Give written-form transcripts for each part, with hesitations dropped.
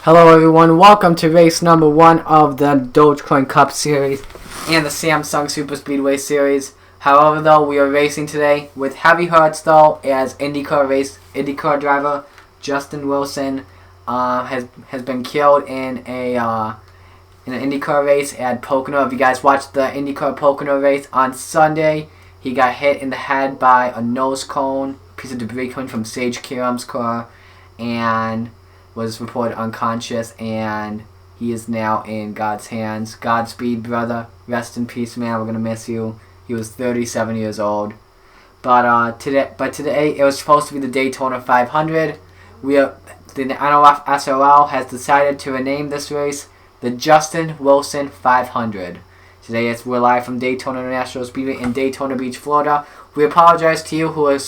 Hello everyone, welcome to race number 1 of the Dogecoin Cup Series and the Samsung Superspeedway Series. However though, we are racing today with heavy hearts though, as IndyCar driver Justin Wilson has been killed in an IndyCar race at Pocono. If you guys watched the IndyCar Pocono race on Sunday, he got hit in the head by a nose cone, piece of debris coming from Sage Kiram's car, and was reported unconscious, and he is now in God's hands. Godspeed, brother. Rest in peace, man. We're gonna miss you. He was 37 years old. But today it was supposed to be the Daytona 500. The NOFSRL has decided to rename this race the Justin Wilson 500. Today we're live from Daytona International Speedway in Daytona Beach, Florida. We apologize to you who are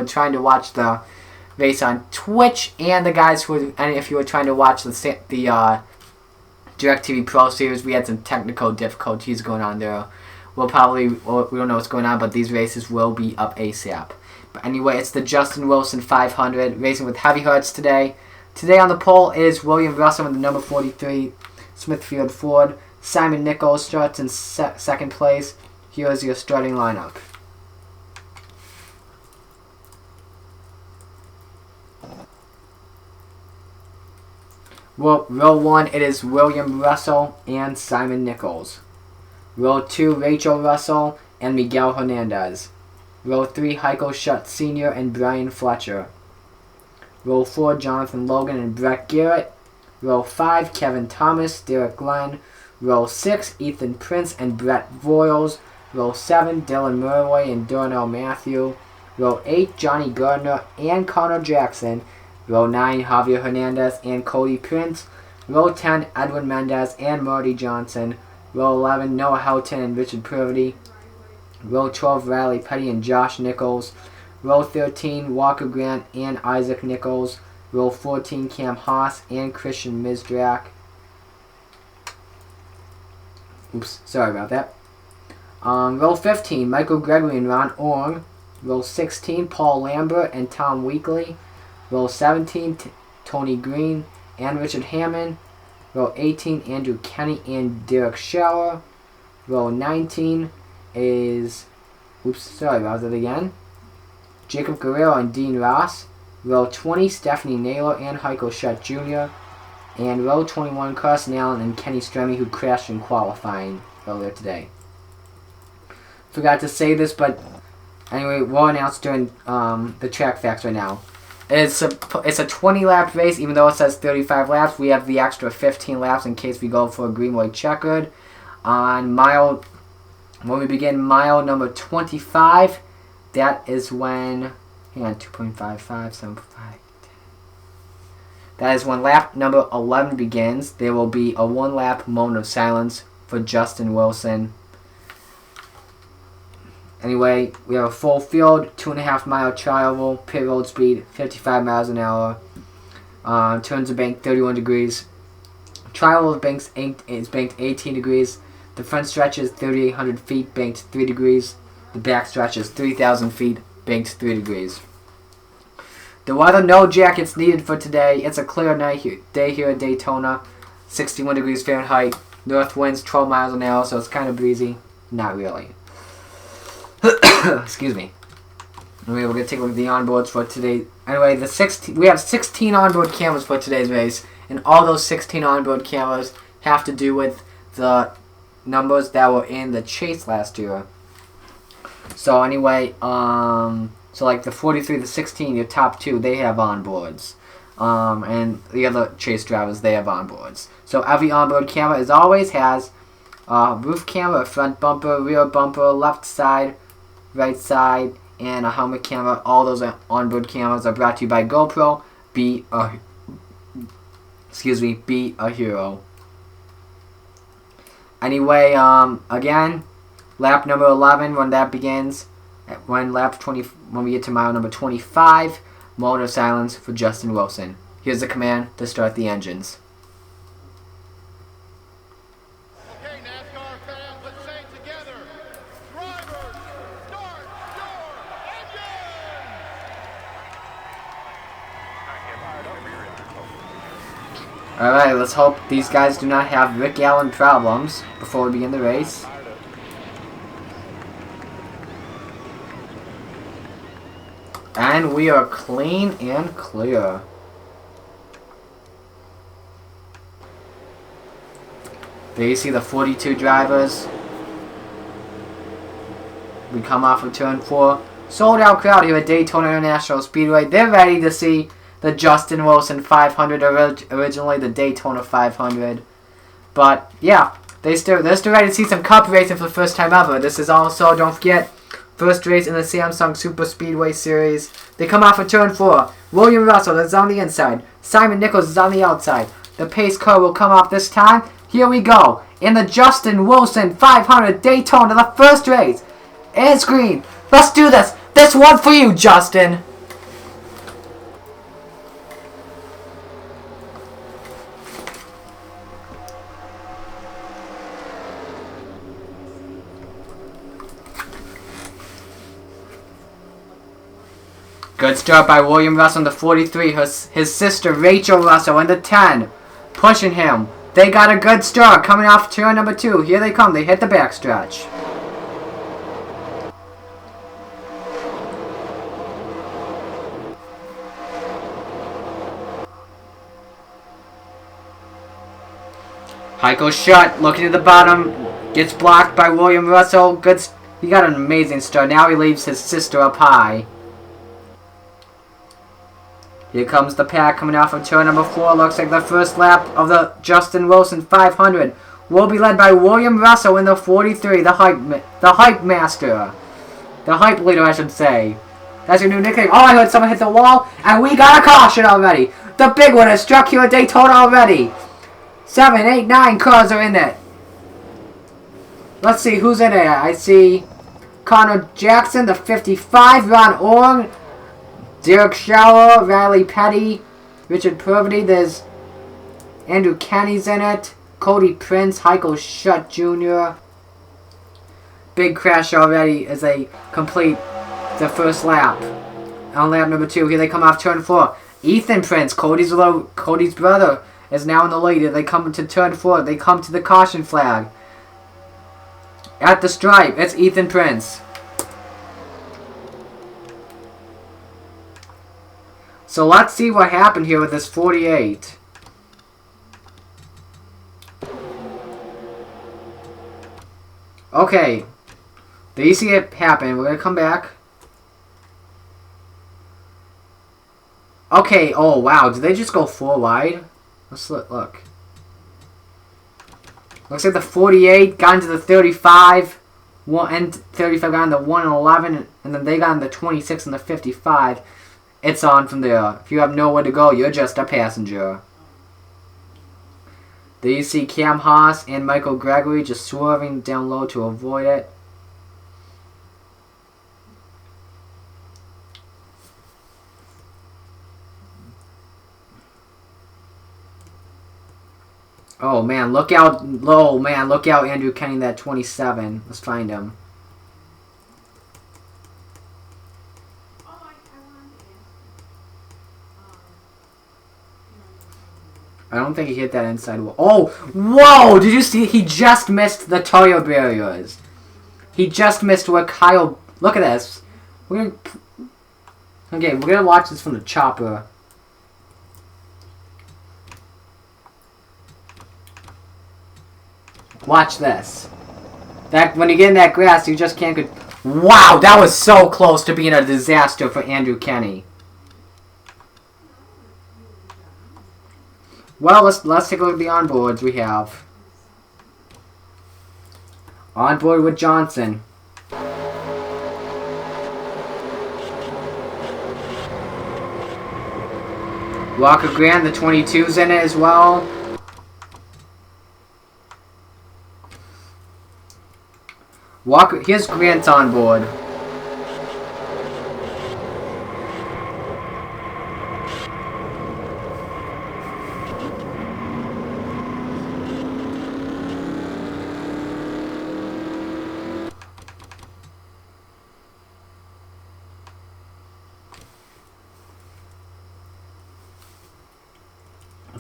trying to watch the race on Twitch, and the guys if you were trying to watch the DirecTV Pro Series. We had some technical difficulties going on there. We don't know what's going on, but these races will be up ASAP. But anyway, it's the Justin Wilson 500 racing with heavy hearts today. Today on the pole is William Russell in the number 43 Smithfield Ford. Simon Nichols starts in second place. Here is your starting lineup. Row 1, it is William Russell and Simon Nichols. Row 2, Rachel Russell and Miguel Hernandez. Row 3, Heiko Schutt Sr. and Brian Fletcher. Row 4, Jonathan Logan and Brett Garrett. Row 5, Kevin Thomas, Derek Glenn. Row 6, Ethan Prince and Brett Voiles. Row 7, Dylan Murray and Darnell Matthew. Row 8, Johnny Gardner and Connor Jackson. Row 9, Javier Hernandez and Cody Prince. Row 10, Edwin Mendez and Marty Johnson. Row 11, Noah Houghton and Richard Purdy. Row 12, Riley Petty and Josh Nichols. Row 13, Walker Grant and Isaac Nichols. Row 14, Cam Haas and Christian Mizdrak. Oops, sorry about that. Row 15, Michael Gregory and Ron Orng. Row 16, Paul Lambert and Tom Weekly. Row 17, Tony Green and Richard Hammond. Row 18, Andrew Kenny and Derek Schauer. Row 19 is, Jacob Guerrero and Dean Ross. Row 20, Stephanie Naylor and Heiko Schutt Jr. And row 21, Carson Allen and Kenny Stremme, who crashed in qualifying earlier today. Forgot to say this, but anyway, we'll announce during the track facts right now. It's a 20-lap race, even though it says 35 laps. We have the extra 15 laps in case we go for a green, white, checkered. When we begin mile number 25, that is when, 2.5575. That is when lap number 11 begins. There will be a 1-lap moment of silence for Justin Wilson. Anyway, we have a full field, 2.5-mile trial, pit road speed 55 miles an hour. Turns are banked 31 degrees. Trial is banked 18 degrees. The front stretch is 3,800 feet, banked 3 degrees. The back stretch is 3,000 feet, banked 3 degrees. The weather, no jackets needed for today. It's a clear day here at Daytona. 61 degrees Fahrenheit. North winds 12 miles an hour, so it's kind of breezy. Not really. Excuse me. Anyway, we're going to take a look at the onboards for today. Anyway, we have 16 onboard cameras for today's race, and all those 16 onboard cameras have to do with the numbers that were in the chase last year. So anyway, so like the 43, the 16, your top two, they have onboards. And the other chase drivers, they have onboards. So every onboard camera, as always, has a roof camera, a front bumper, rear bumper, left side, right side, and a helmet camera. All those onboard cameras are brought to you by GoPro. Be a hero. Anyway, again, lap number 11, when that begins, when we get to mile number 25, moment of silence for Justin Wilson. Here's the command to start the engines. Okay, NASCAR fans, let's say together, drivers, start your engines! Alright, let's hope these guys do not have Rick Allen problems before we begin the race. And we are clean and clear. There you see the 42 drivers. We come off of turn 4. Sold out crowd here at Daytona International Speedway. They're ready to see the Justin Wilson 500, originally the Daytona 500. But yeah, they're still ready to see some Cup racing for the first time ever. This is also, don't forget, first race in the Samsung Superspeedway Series. They come off of turn 4. William Russell is on the inside. Simon Nichols is on the outside. The pace car will come off this time. Here we go. In the Justin Wilson 500 Daytona, the first race. It's green. Let's do this. This one for you, Justin. Good start by William Russell in the 43. His sister Rachel Russell in the 10. Pushing him. They got a good start coming off turn number 2. Here they come. They hit the backstretch. Heiko shut, looking at the bottom, gets blocked by William Russell. He got an amazing start. Now he leaves his sister up high. Here comes the pack coming off of turn number 4. Looks like the first lap of the Justin Wilson 500 will be led by William Russell in the 43, the hype master. The hype leader, I should say. That's your new nickname. Oh, I heard someone hit the wall, and we got a caution already. The big one has struck here at Daytona already. 7, 8, 9 cars are in it. Let's see who's in it. I see Connor Jackson, the 55, Ron Orr, Derek Schauer, Riley Petty, Richard Purvity. There's Andrew Kenny's in it. Cody Prince, Heiko Schutt Jr. Big crash already as they complete the first lap. On lap number 2, here they come off turn 4. Ethan Prince, Cody's brother, is now in the lead. They come to turn 4. They come to the caution flag. At the stripe, it's Ethan Prince. So let's see what happened here with this 48. Okay. There you see it happen. We're going to come back. Okay. Oh, wow. Did they just go 4 wide? Let's look. Looks like the 48 got into the 35. And 35 got into 1 and 11. And then they got into the 26 and the 55. It's on from there. If you have nowhere to go, you're just a passenger. There you see Cam Haas and Michael Gregory just swerving down low to avoid it. Oh man, look out! Oh man, look out! Andrew Kenny, that 27. Let's find him. I don't think he hit that inside wall. Oh, whoa! Did you see? He just missed the tire barriers. He just missed where Kyle. Look at this. Okay, we're gonna watch this from the chopper. Watch this. That when you get in that grass, you just can't. Wow, that was so close to being a disaster for Andrew Kenny. Well, let's take a look at the onboards we have. Onboard with Johnson. Walker Grant, the 22's in it as well. Walker, here's Grant on board.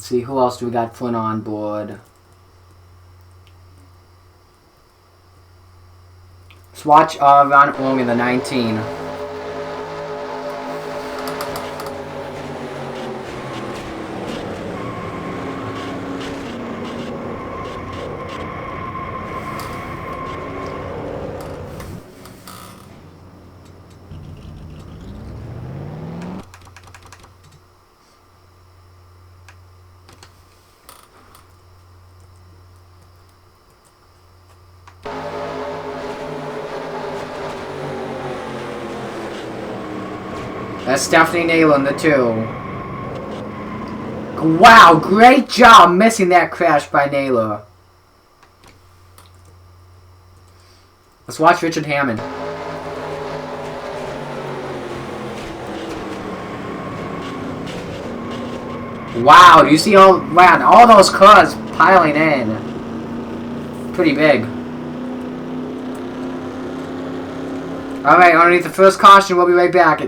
Let's see, who else do we got Flynn on board? Let's watch Ron Ong in the 19. That's Stephanie Naylor in the 2. Wow, great job missing that crash by Naylor. Let's watch Richard Hammond. Wow, do you see all those cars piling in? Pretty big. Alright, underneath the first caution, we'll be right back.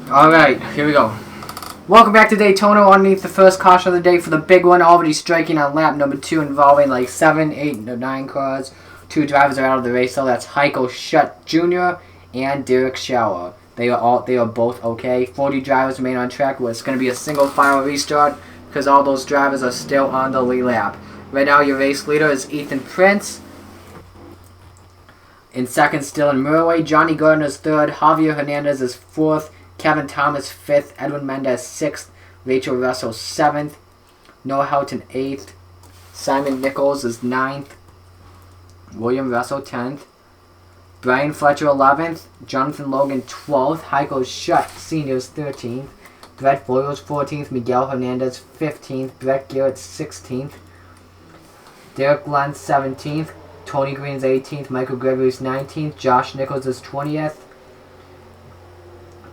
Alright, here we go. Welcome back to Daytona. Underneath the first caution of the day for the big one, already striking on lap number 2, involving like 7, 8, 9 cars. 2 drivers are out of the race, so that's Heiko Schutt Jr. and Derek Schauer. They are both okay. 40 drivers remain on track. It's going to be a single final restart because all those drivers are still on the lead lap. Right now, your race leader is Ethan Prince. In second, still in Murray. Johnny Gardner is third. Javier Hernandez is fourth. Kevin Thomas 5th, Edwin Mendez 6th, Rachel Russell 7th, Noah Houghton 8th, Simon Nichols is 9th, William Russell 10th, Brian Fletcher 11th, Jonathan Logan 12th, Heiko Schutt Sr. is 13th, Brett Boyles 14th, Miguel Hernandez 15th, Brett Garrett 16th, Derek Glenn 17th, Tony Green's 18th, Michael Gregory's 19th, Josh Nichols is 20th,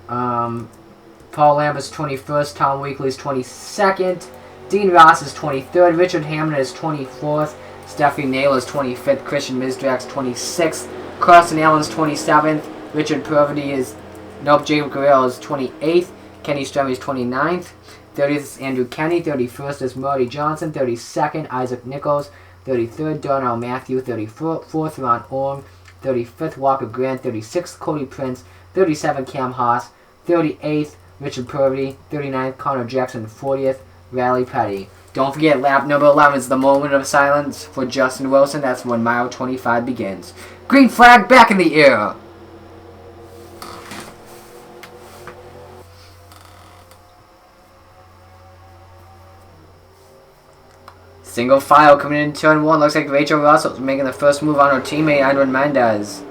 Paul Lambert's 21st, Tom Weekly's 22nd, Dean Ross is 23rd, Richard Hammond is 24th, Stephanie Naylor is 25th, Christian Misdrax 26th, Carson Allen's 27th, Richard Purvity is, Jacob Guerrero is 28th, Kenny Stremme is 29th, 30th is Andrew Kenny, 31st is Marty Johnson, 32nd, Isaac Nichols, 33rd, Darnell Matthew, 34th, Ron Orm, 35th, Walker Grant, 36th, Cody Prince, 37th, Cam Haas, 38th, Richard Purvey, 39th, Connor Jackson, 40th, Riley Petty. Don't forget, lap number 11 is the moment of silence for Justin Wilson. That's when mile 25 begins. Green flag back in the air. Single file coming in turn 1. Looks like Rachel Russell's making the first move on her teammate, Edwin Mendez.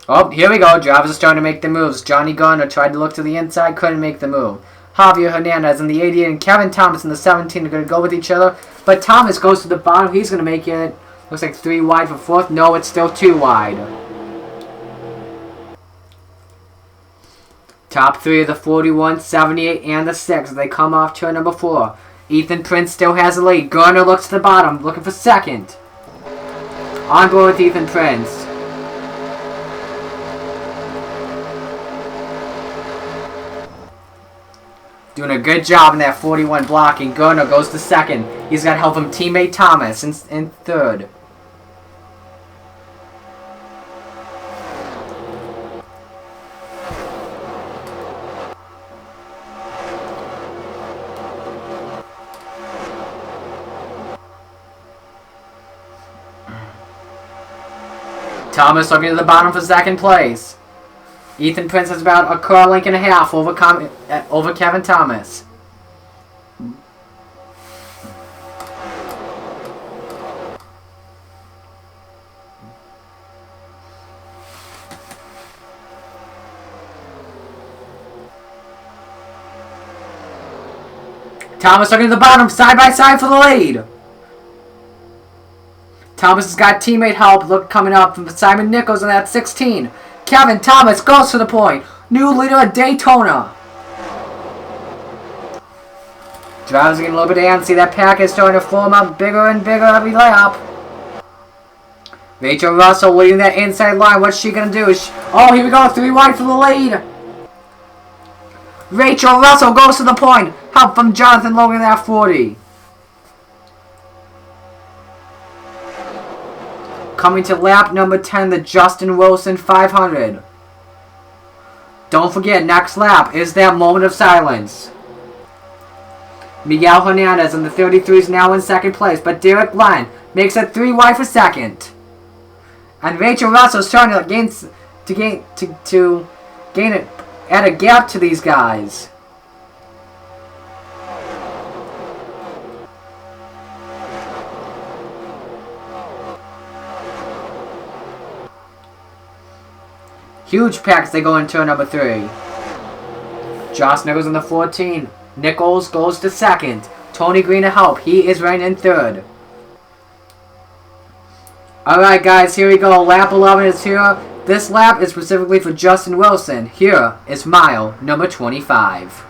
Oh, here we go. Drivers are starting to make the moves. Johnny Garner tried to look to the inside, couldn't make the move. Javier Hernandez in the 88 and Kevin Thomas in the 17 are going to go with each other. But Thomas goes to the bottom. He's going to make it, looks like 3 wide for 4th. No, it's still 2 wide. Top 3 of the 41, 78, and the 6. They come off turn number 4. Ethan Prince still has the lead. Garner looks to the bottom, looking for 2nd. On board with Ethan Prince. Doing a good job in that 41 blocking. Garner goes to 2nd. He's got to help him teammate Thomas in 3rd. Thomas looking to the bottom for 2nd place. Ethan Prince has about a car length and a half over Kevin Thomas. Thomas looking at the bottom, side by side for the lead. Thomas has got teammate help. Look coming up from Simon Nichols on that 16. Kevin Thomas goes to the point. New leader at Daytona. Drivers getting a little bit antsy. That pack is starting to form up bigger and bigger every lap. Rachel Russell leading that inside line. What's she going to do? Oh, here we go. 3 wide for the lead. Rachel Russell goes to the point. Help from Jonathan Logan at 40. Coming to lap number 10, the Justin Wilson 500. Don't forget, next lap is that moment of silence. Miguel Hernandez in the 33 is now in second place, but Derek Lyon makes it 3 wide for second. And Rachel Russell is starting to gain it at a gap to these guys. Huge packs they go in turn number 3. Josh Nichols in the 14. Nichols goes to second. Tony Green to help. He is running in third. Alright guys, here we go. Lap 11 is here. This lap is specifically for Justin Wilson. Here is mile number 25.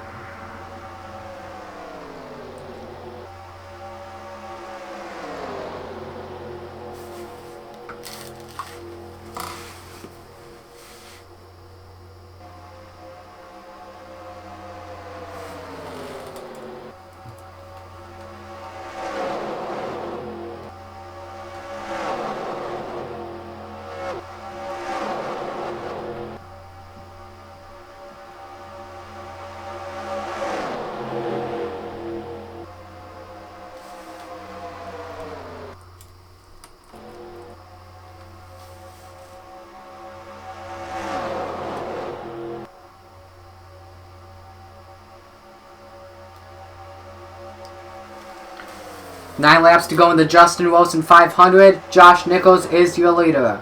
Nine laps to go in the Justin Wilson 500. Josh Nichols is your leader.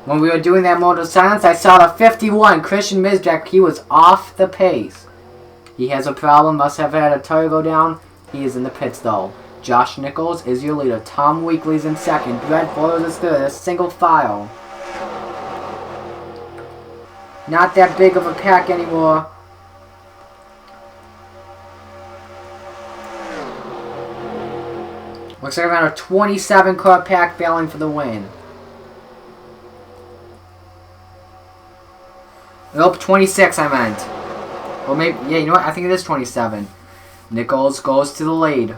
When we were doing that moment of silence, I saw the 51, Christian Mizjak. He was off the pace. He has a problem, must have had a tire go down. He is in the pits though. Josh Nichols is your leader. Tom Weekly's in second. Brett Flores is third. A single file. Not that big of a pack anymore. Looks like around a 27 car pack battling for the win. Nope, 26 I meant. Or maybe, yeah, you know what? I think it is 27. Nichols goes to the lead.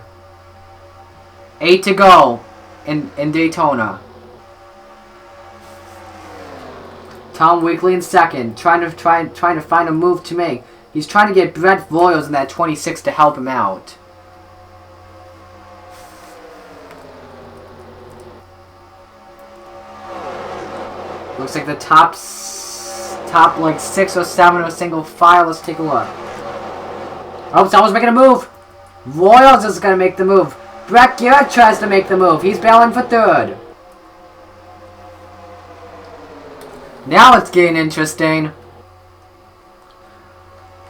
8 to go in Daytona. Tom Weekly in second, trying to find a move to make. He's trying to get Brett Royals in that 26 to help him out. Looks like the top like 6 or 7 of a single file. Let's take a look. Oh, someone's making a move. Royals is going to make the move. Brett Garrett tries to make the move. He's battling for third. Now it's getting interesting.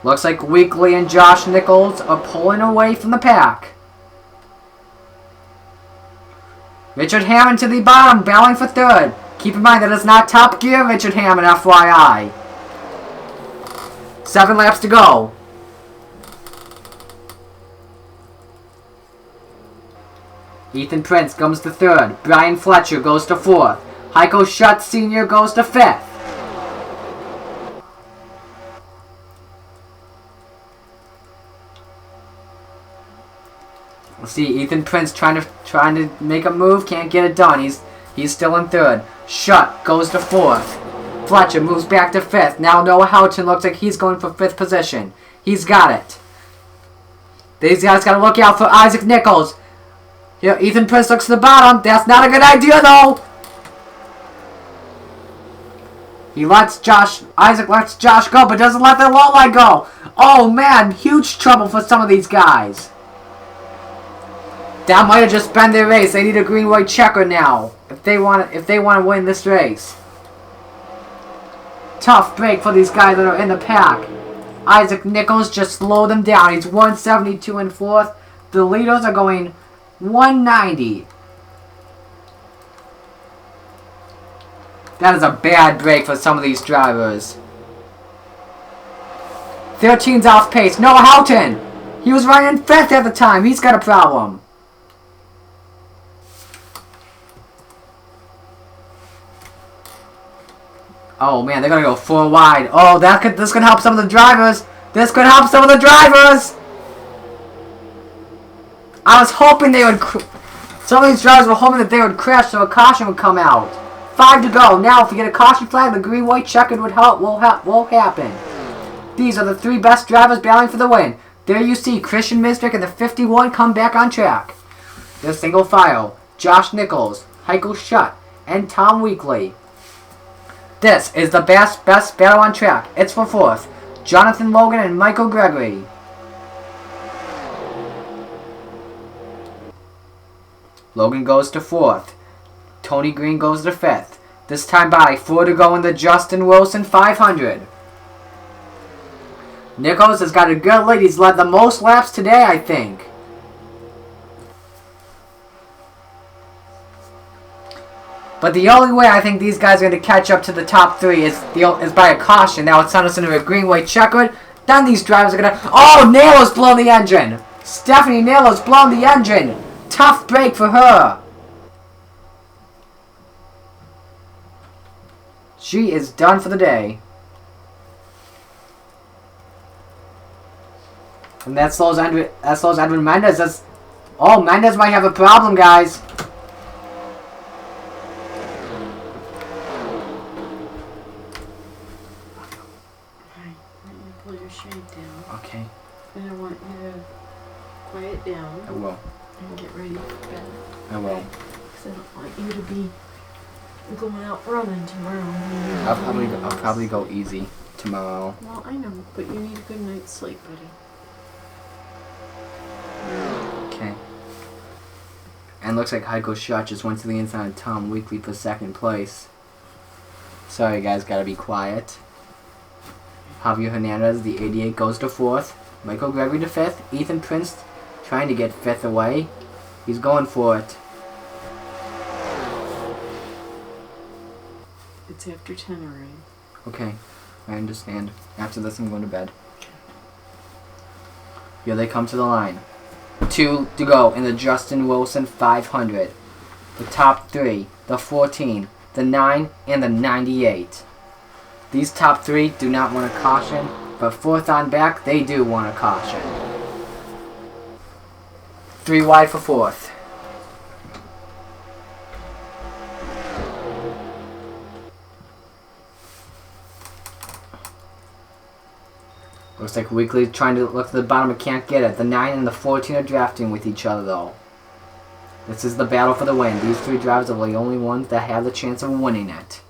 Looks like Weekly and Josh Nichols are pulling away from the pack. Richard Hammond to the bottom, battling for third. Keep in mind that it's not Top Gear Richard Hammond, FYI. 7 laps to go. Ethan Prince comes to third. Brian Fletcher goes to fourth. Heiko Schutz Sr. goes to fifth. Let's see, Ethan Prince trying to make a move, can't get it done. He's still in third. Schutt goes to fourth. Fletcher moves back to fifth. Now Noah Houghton looks like he's going for fifth position. He's got it. These guys got to look out for Isaac Nichols. Here, Ethan Prince looks to the bottom. That's not a good idea, though. Isaac lets Josh go, but doesn't let the low line go. Oh, man, huge trouble for some of these guys. That might have just been their race. They need a green-white checker now if they want to win this race. Tough break for these guys that are in the pack. Isaac Nichols just slowed them down. He's 172 in fourth. The leaders are going 190. That is a bad break for some of these drivers. 13's off pace. Noah Houghton. He was running in 5th at the time. He's got a problem. Oh man, they're gonna go 4 wide. Oh, this could help some of the drivers. This could help some of the drivers. I was hoping they would. Some of these drivers were hoping that they would crash, so a caution would come out. 5 to go. Now, if you get a caution flag, the green-white checkered will happen. These are the 3 best drivers battling for the win. There you see Christian Mistrick and the 51 come back on track. The single file: Josh Nichols, Heiko Schutt, and Tom Weekly. This is the best battle on track. It's for 4th. Jonathan Logan and Michael Gregory. Logan goes to 4th. Tony Green goes to 5th. This time by 4 to go in the Justin Wilson 500. Nichols has got a good lead. He's led the most laps today, I think. But the only way I think these guys are going to catch up to the top 3 is by a caution. That would send us into a green-white checkered. Then these drivers are going to... Oh, Naylor's blown the engine. Stephanie Naylor's blown the engine. Tough break for her. She is done for the day. And that slows Edwin Mendez. Oh, Mendez might have a problem, guys. Pull your shade down. Okay. And I want you to quiet down. I will. And get ready for bed. I will. Because I don't want you to be going out running tomorrow. I'll probably go easy tomorrow. Well, I know, but you need a good night's sleep, buddy. Okay. And looks like Heiko Schutt just went to the inside of Tom Weekly for 2nd place. Sorry guys, gotta be quiet. Javier Hernandez, the 88, goes to 4th. Michael Gregory to 5th. Ethan Prince trying to get 5th away. He's going for it. It's after 10 already. Okay, I understand. After this, I'm going to bed. Here they come to the line. 2 to go in the Justin Wilson 500. The top 3, the 14, the 9, and the 98. These top 3 do not want a caution, but 4th on back, they do want a caution. 3 wide for 4th. Looks like Weekly trying to look to the bottom but can't get it. The 9 and the 14 are drafting with each other though. This is the battle for the win. These 3 drivers are the only ones that have the chance of winning it.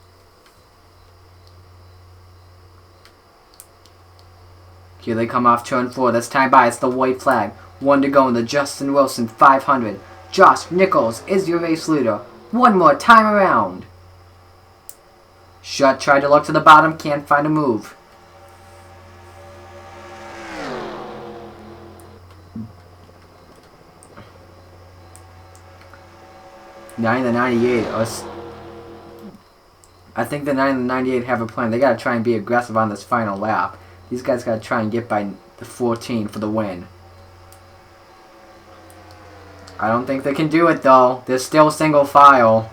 Here they come off turn 4. This time by, it's the white flag. 1 to go in the Justin Wilson 500. Josh Nichols is your race leader. One more time around. Schutt tried to look to the bottom, can't find a move. Nine and the 98 are... I think the 9 and the 98 have a plan. They gotta try and be aggressive on this final lap. These guys gotta try and get by the 14 for the win. I don't think they can do it though. They're still single file.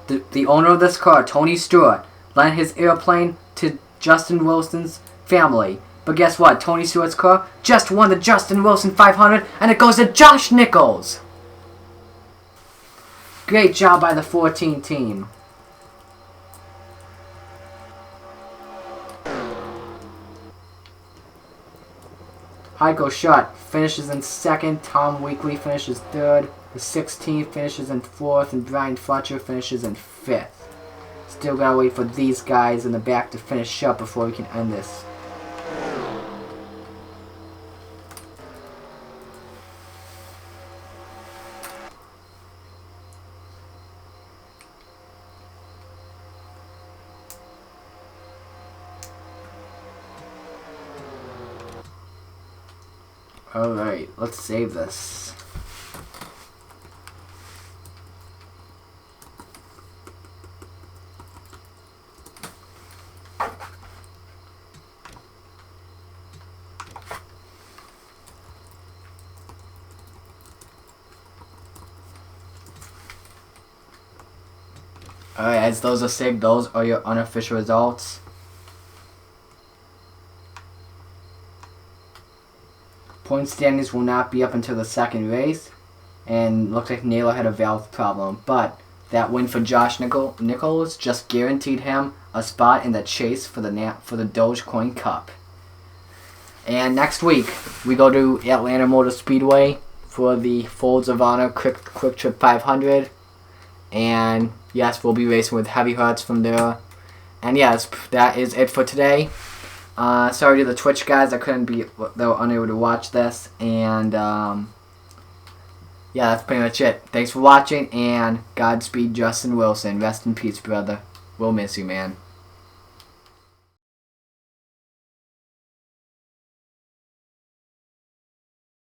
The owner of this car, Tony Stewart, lent his airplane to Justin Wilson's family. But guess what? Tony Stewart's car just won the Justin Wilson 500, and it goes to Josh Nichols. Great job by the 14 team. Heiko Schutt finishes in 2nd. Tom Weekly finishes 3rd. The 16th finishes in 4th, and Brian Fletcher finishes in 5th. Still gotta wait for these guys in the back to finish up before we can end this. Alright, let's save this. Alright, as those are saved, those are your unofficial results. Point standings will not be up until the second race, and looks like Naylor had a valve problem, but that win for Josh Nichols just guaranteed him a spot in the chase for the Dogecoin Cup. And next week we go to Atlanta Motor Speedway for the Folds of Honor Quick Trip 500, and yes, we'll be racing with Heavy Hearts from there. And yes, that is it for today. Sorry to the Twitch guys, they were unable to watch this, and yeah, that's pretty much it. Thanks for watching, and Godspeed, Justin Wilson. Rest in peace, brother. We'll miss you, man.